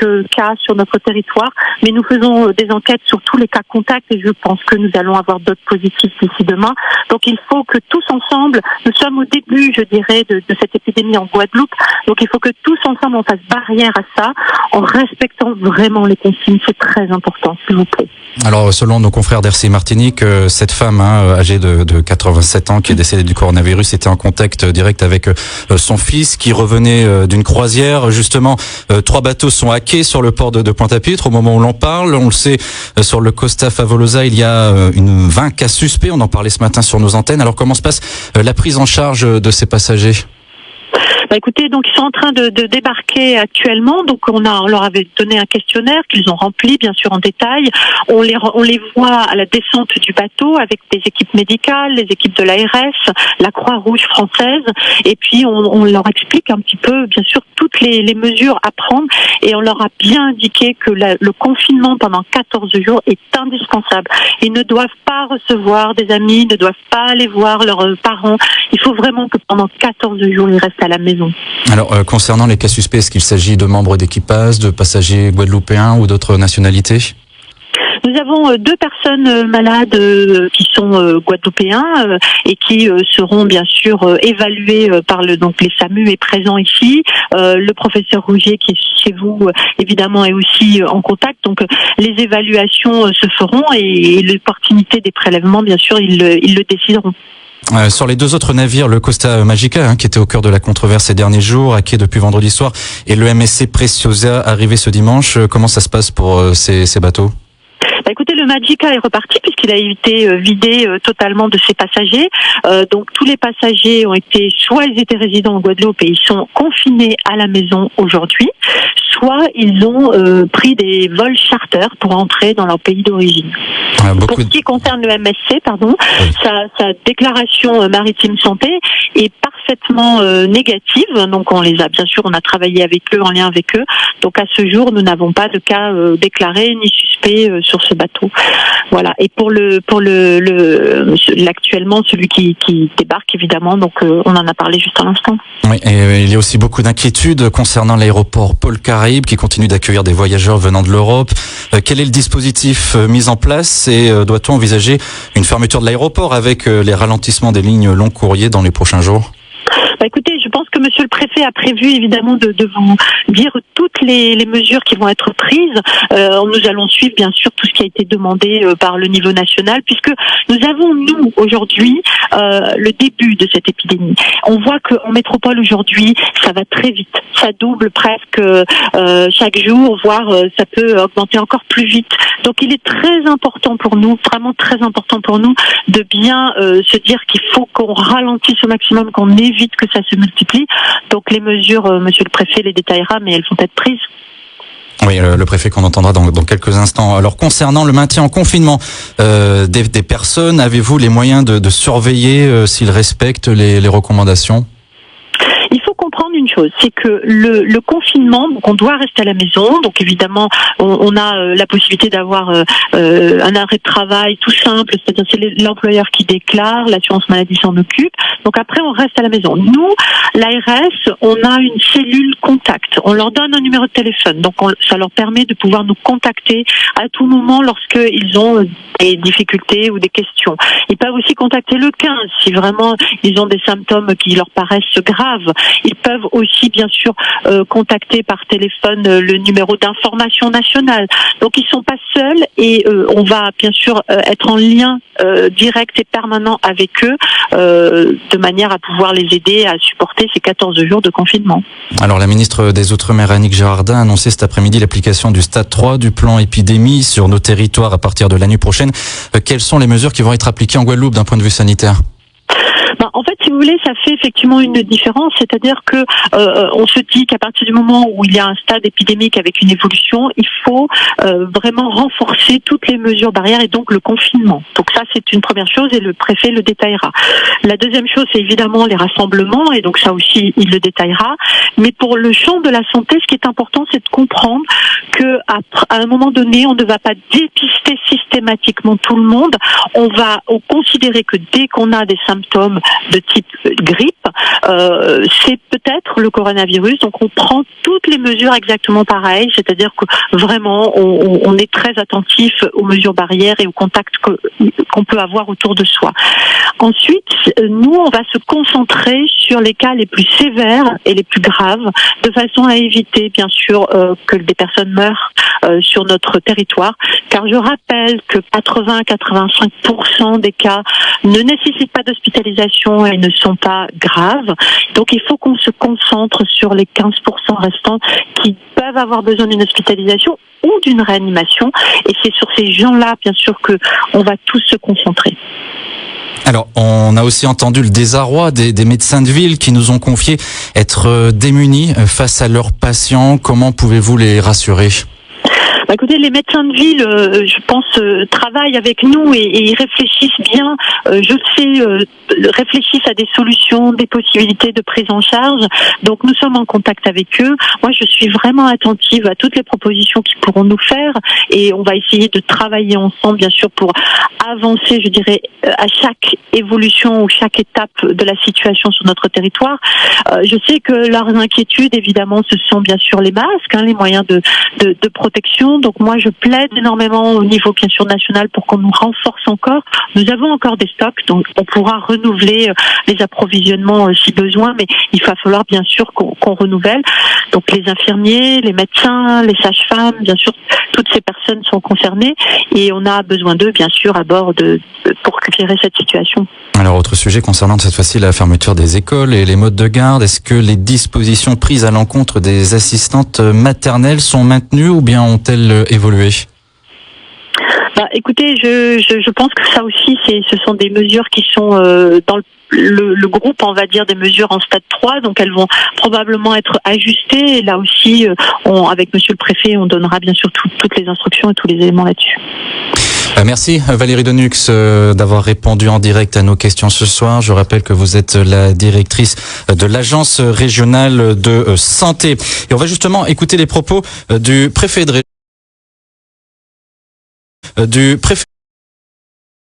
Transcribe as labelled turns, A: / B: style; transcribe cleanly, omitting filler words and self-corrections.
A: quelques cas sur notre territoire, mais nous faisons des enquêtes sur tous les cas contacts et je pense que nous allons avoir d'autres positifs d'ici demain. Donc il faut que tous ensemble, nous sommes au début, je dirais, de cette épidémie en Guadeloupe, donc il faut que tous ensemble on fasse barrière à ça, en respectant vraiment les consignes, c'est très important, s'il vous plaît.
B: Alors, selon nos confrères d'RCI Martinique, cette femme âgée de 87 ans qui est décédée du coronavirus était en contact direct avec son fils qui revenait d'une croisière. Justement, 3 bateaux sont hackés sur le port de Pointe-à-Pitre au moment où l'on parle. On le sait, sur le Costa Favolosa, il y a 20 cas suspects. On en parlait ce matin sur nos antennes. Alors, comment se passe la prise en charge de ces passagers ?
A: Écoutez, donc ils sont en train de débarquer actuellement. Donc on leur avait donné un questionnaire qu'ils ont rempli, bien sûr en détail. On les voit à la descente du bateau avec des équipes médicales, les équipes de l'ARS, la Croix-Rouge française. Et puis on leur explique un petit peu, bien sûr, toutes les mesures à prendre. Et on leur a bien indiqué que le confinement pendant 14 jours est indispensable. Ils ne doivent pas recevoir des amis, ne doivent pas aller voir leurs parents. Il faut vraiment que pendant 14 jours, ils restent à la maison.
B: Alors, concernant les cas suspects, est-ce qu'il s'agit de membres d'équipage, de passagers guadeloupéens ou d'autres nationalités ?
A: Nous avons 2 personnes malades qui sont guadeloupéens et qui seront bien sûr évaluées par les SAMU est présent ici. Le professeur Rougier qui est chez vous évidemment est aussi en contact. Donc les évaluations se feront et l'opportunité des prélèvements, bien sûr, ils le décideront.
B: Sur les 2 autres navires, le Costa Magica, qui était au cœur de la controverse ces derniers jours, hacké depuis vendredi soir, et le MSC Preciosa, arrivé ce dimanche, comment ça se passe pour ces bateaux ?
A: Écoutez, le Magica est reparti puisqu'il a été vidé totalement de ses passagers. Donc tous les passagers ont été, soit ils étaient résidents en Guadeloupe et ils sont confinés à la maison aujourd'hui, soit ils ont pris des vols charters pour entrer dans leur pays d'origine. Pour ce qui concerne le MSC, oui. sa déclaration maritime santé est parfaitement négative. Donc on a travaillé avec eux, en lien avec eux. Donc à ce jour, nous n'avons pas de cas déclarés ni suspects sur ce bateau. Voilà. Et pour actuellement celui qui débarque évidemment, donc on en a parlé juste à l'instant.
B: Oui, et il y a aussi beaucoup d'inquiétudes concernant l'aéroport Paul Caraïbes qui continue d'accueillir des voyageurs venant de l'Europe. Quel est le dispositif mis en place et doit-on envisager une fermeture de l'aéroport avec les ralentissements des lignes long courrier dans les prochains jours ?
A: Écoutez, je pense que Monsieur le Préfet a prévu évidemment de vous dire toutes les mesures qui vont être prises. Nous allons suivre bien sûr tout ce qui a été demandé par le niveau national, puisque nous avons nous aujourd'hui le début de cette épidémie. On voit qu'en métropole aujourd'hui, ça va très vite, ça double presque chaque jour, voire ça peut augmenter encore plus vite. Donc il est très important pour nous, vraiment très important pour nous, de bien se dire qu'il faut qu'on ralentisse au maximum, qu'on évite que ça se multiplie. Donc les mesures, Monsieur le Préfet les détaillera, mais elles vont être prises.
B: Oui, le préfet qu'on entendra dans quelques instants. Alors concernant le maintien en confinement des personnes, avez-vous les moyens de surveiller s'ils respectent les recommandations ?
A: Il faut comprendre une chose, c'est que le confinement, donc on doit rester à la maison, donc évidemment on a la possibilité d'avoir un arrêt de travail tout simple, c'est-à-dire c'est l'employeur qui déclare, l'assurance maladie s'en occupe, donc après on reste à la maison. Nous, l'ARS, on a une cellule contact, on leur donne un numéro de téléphone, donc ça leur permet de pouvoir nous contacter à tout moment lorsqu'ils ont des difficultés ou des questions. Ils peuvent aussi contacter le 15 si vraiment ils ont des symptômes qui leur paraissent graves. Ils peuvent aussi bien sûr contacter par téléphone le numéro d'information nationale. Donc ils sont pas seuls et on va bien sûr être en lien direct et permanent avec eux de manière à pouvoir les aider à supporter ces 14 jours de confinement.
B: Alors la ministre des Outre-mer Annick Girardin a annoncé cet après-midi l'application du stade 3 du plan épidémie sur nos territoires à partir de la nuit prochaine. Quelles sont les mesures qui vont être appliquées en Guadeloupe d'un point de vue sanitaire ?
A: En fait, si vous voulez, ça fait effectivement une différence, c'est-à-dire que on se dit qu'à partir du moment où il y a un stade épidémique avec une évolution, il faut vraiment renforcer toutes les mesures barrières et donc le confinement. Donc ça, c'est une première chose et le préfet le détaillera. La deuxième chose, c'est évidemment les rassemblements et donc ça aussi, il le détaillera. Mais pour le champ de la santé, ce qui est important, c'est de comprendre que à un moment donné, on ne va pas dépister tester systématiquement tout le monde. On va considérer que dès qu'on a des symptômes de type grippe, c'est peut-être le coronavirus. Donc on prend toutes les mesures exactement pareilles, c'est-à-dire que vraiment on est très attentif aux mesures barrières et aux contacts qu'on peut avoir autour de soi. Ensuite, nous, on va se concentrer sur les cas les plus sévères et les plus graves, de façon à éviter, bien sûr, que des personnes meurent sur notre territoire. Car je rappelle que 80-85% des cas ne nécessitent pas d'hospitalisation et ne sont pas graves. Donc, il faut qu'on se concentre sur les 15% restants qui peuvent avoir besoin d'une hospitalisation ou d'une réanimation. Et c'est sur ces gens-là, bien sûr, que on va tous se concentrer.
B: Alors, on a aussi entendu le désarroi des médecins de ville qui nous ont confié être démunis face à leurs patients. Comment pouvez-vous les rassurer ?
A: Écoutez, les médecins de ville, je pense, travaillent avec nous et ils réfléchissent bien. Je sais, réfléchissent à des solutions, des possibilités de prise en charge. Donc, nous sommes en contact avec eux. Moi, je suis vraiment attentive à toutes les propositions qu'ils pourront nous faire et on va essayer de travailler ensemble, bien sûr, pour avancer, je dirais, à chaque évolution ou chaque étape de la situation sur notre territoire. Je sais que leurs inquiétudes, évidemment, ce sont bien sûr les masques, les moyens de protection. Donc moi, je plaide énormément au niveau, bien sûr, national pour qu'on nous renforce encore. Nous avons encore des stocks, donc on pourra renouveler les approvisionnements si besoin, mais il va falloir, bien sûr, qu'on renouvelle. Donc les infirmiers, les médecins, les sages-femmes, bien sûr, toutes ces personnes sont concernées et on a besoin d'eux, bien sûr, à bord pour gérer cette situation.
B: Alors, autre sujet concernant cette fois-ci la fermeture des écoles et les modes de garde. Est-ce que les dispositions prises à l'encontre des assistantes maternelles sont maintenues ou bien ont-elles évolué ?
A: Écoutez, je pense que ça aussi, ce sont des mesures qui sont dans le groupe, on va dire, des mesures en stade 3, donc elles vont probablement être ajustées. Et là aussi, avec monsieur le préfet, on donnera bien sûr toutes les instructions et tous les éléments là-dessus.
B: Merci Valérie Denux d'avoir répondu en direct à nos questions ce soir. Je rappelle que vous êtes la directrice de l'agence régionale de santé. Et on va justement écouter les propos du préfet